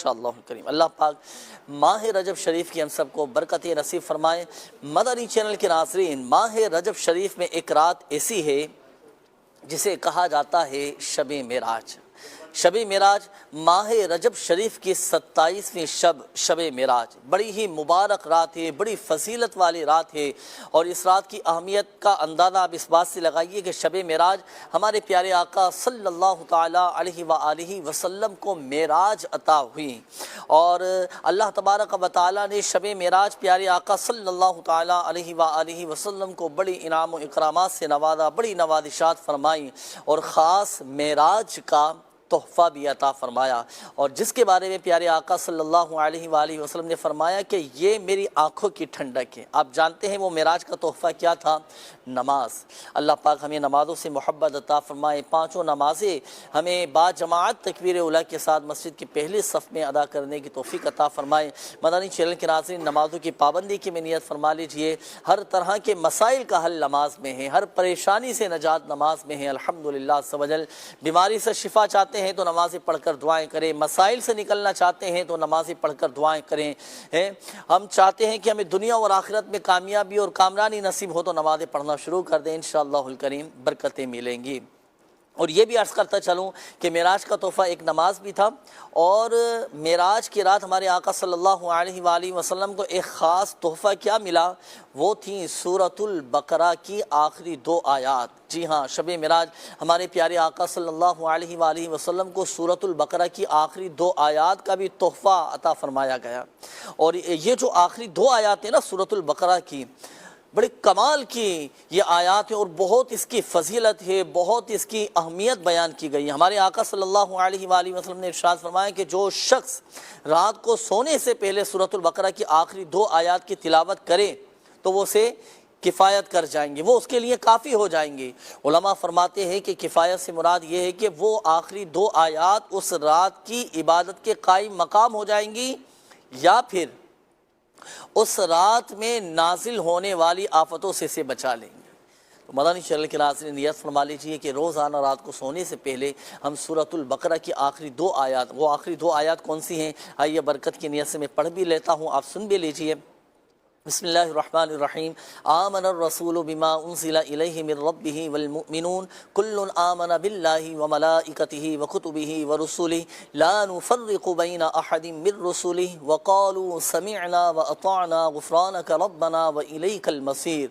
انشاءاللہ کریم۔ اللہ پاک ماہ رجب شریف کی ہم سب کو برکت نصیب فرمائے۔ مدنی چینل کے ناظرین، ماہ رجب شریف میں ایک رات ایسی ہے جسے کہا جاتا ہے شب معراج۔ شب معراج ماہ رجب شریف کی 27ویں شب معراج بڑی ہی مبارک رات ہے، بڑی فضیلت والی رات ہے، اور اس رات کی اہمیت کا اندازہ آپ اس بات سے لگائیے کہ شب معراج ہمارے پیارے آقا صلی اللہ تعالیٰ علیہ وآلہ وسلم کو معراج عطا ہوئی، اور اللہ تبارک و تعالیٰ نے شب معراج پیارے آقا صلی اللہ تعالیٰ علیہ وآلہ وسلم کو بڑی انعام و اکرامات سے نوازا، بڑی نوازشات فرمائی، اور خاص معراج کا تحفہ بھی عطا فرمایا، اور جس کے بارے میں پیارے آقا صلی اللہ علیہ وآلہ وسلم نے فرمایا کہ یہ میری آنکھوں کی ٹھنڈک ہے۔ آپ جانتے ہیں وہ معراج کا تحفہ کیا تھا؟ نماز۔ اللہ پاک ہمیں نمازوں سے محبت عطا فرمائے، پانچوں نمازیں ہمیں با جماعت تکبیر اولیٰ کے ساتھ مسجد کے پہلے صف میں ادا کرنے کی توفیق عطا فرمائے۔ مدنی چینل کے ناظرین، نمازوں کی پابندی کی میں نیت فرما لیجئے، ہر طرح کے مسائل کا حل نماز میں ہے، ہر پریشانی سے نجات نماز میں ہے الحمدللہ عز و جل۔ بیماری سے شفا چاہتے ہیں تو نمازیں پڑھ کر دعائیں کریں، مسائل سے نکلنا چاہتے ہیں تو نمازیں پڑھ کر دعائیں کریں۔ ہم چاہتے ہیں کہ ہمیں دنیا اور آخرت میں کامیابی اور کامرانی نصیب ہو تو نمازیں پڑھنا شروع کر دیں، انشاءاللہ الکریم برکتیں ملیں گی۔ اور یہ بھی عرض کرتا چلوں کہ معراج کا تحفہ ایک نماز بھی تھا، اور معراج کی رات ہمارے آقا صلی اللہ علیہ وآلہ وسلم کو ایک خاص تحفہ کیا ملا؟ وہ تھیں سورۃ البقرہ کی آخری 2 آیات۔ جی ہاں، شب معراج ہمارے پیارے آقا صلی اللہ علیہ وآلہ وسلم کو سورۃ البقرہ کی آخری 2 آیات کا بھی تحفہ عطا فرمایا گیا، اور یہ جو آخری 2 آیات ہیں نا سورۃ البقرہ کی، بڑے کمال کی یہ آیات ہیں، اور بہت اس کی فضیلت ہے، بہت اس کی اہمیت بیان کی گئی ہے۔ ہمارے آقا صلی اللہ علیہ وآلہ وسلم نے ارشاد فرمایا کہ جو شخص رات کو سونے سے پہلے سورۃ البقرہ کی آخری 2 آیات کی تلاوت کرے تو وہ اسے کفایت کر جائیں گے، وہ اس کے لیے کافی ہو جائیں گے۔ علماء فرماتے ہیں کہ کفایت سے مراد یہ ہے کہ وہ آخری 2 آیات اس رات کی عبادت کے قائم مقام ہو جائیں گی، یا پھر اس رات میں نازل ہونے والی آفتوں سے بچا لیں گے۔ تو مدنی چینل کے ناظرین نیت فرما لیجیے کہ روزانہ رات کو سونے سے پہلے ہم سورۃ البقرہ کی آخری 2 آیات، وہ آخری 2 آیات کون سی ہیں؟ آئیے برکت کی نیت سے میں پڑھ بھی لیتا ہوں، آپ سن بھی لیجیے۔ بسم اللہ الرحمن الرحیم۔ آمن الرسول بما انزل الیہ من ربہ والمؤمنون کل آمن باللہ وملائکتہ وکتبہ ورسلہ لا نفرق بین احد من رسلہ وقالوا سمعنا واطعنا غفرانک ربنا والیک المصیر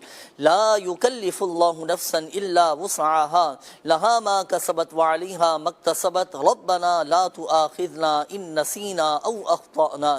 لا یکلف اللہ نفسا الا وسعها لها ما کسبت وعلیہا ما اکتسبت ربنا لا تؤاخذنا ان نسینا او اخطأنا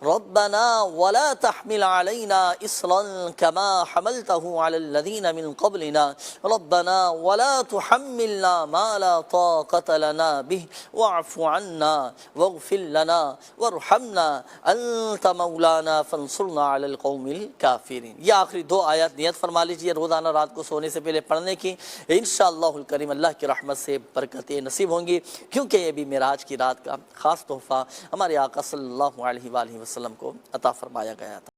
ربنا ولا تحمل علینا إصرا كما حملته على الذين من قبلنا ربنا ولا تحملنا ما لا طاقة لنا به واعف عنا واغفر لنا وارحمنا أنت مولانا فانصرنا على القوم الكافرين۔ یہ آخری 2 آیات نیت فرما لیجیے روزانہ رات کو سونے سے پہلے پڑھنے کی، انشاءاللہ الکریم اللہ کی رحمت سے برکتیں نصیب ہوں گی، کیونکہ یہ بھی معراج کی رات کا خاص تحفہ ہمارے آقا صلی اللہ علیہ وآلہ وسلم کو عطا فرمایا گیا تھا۔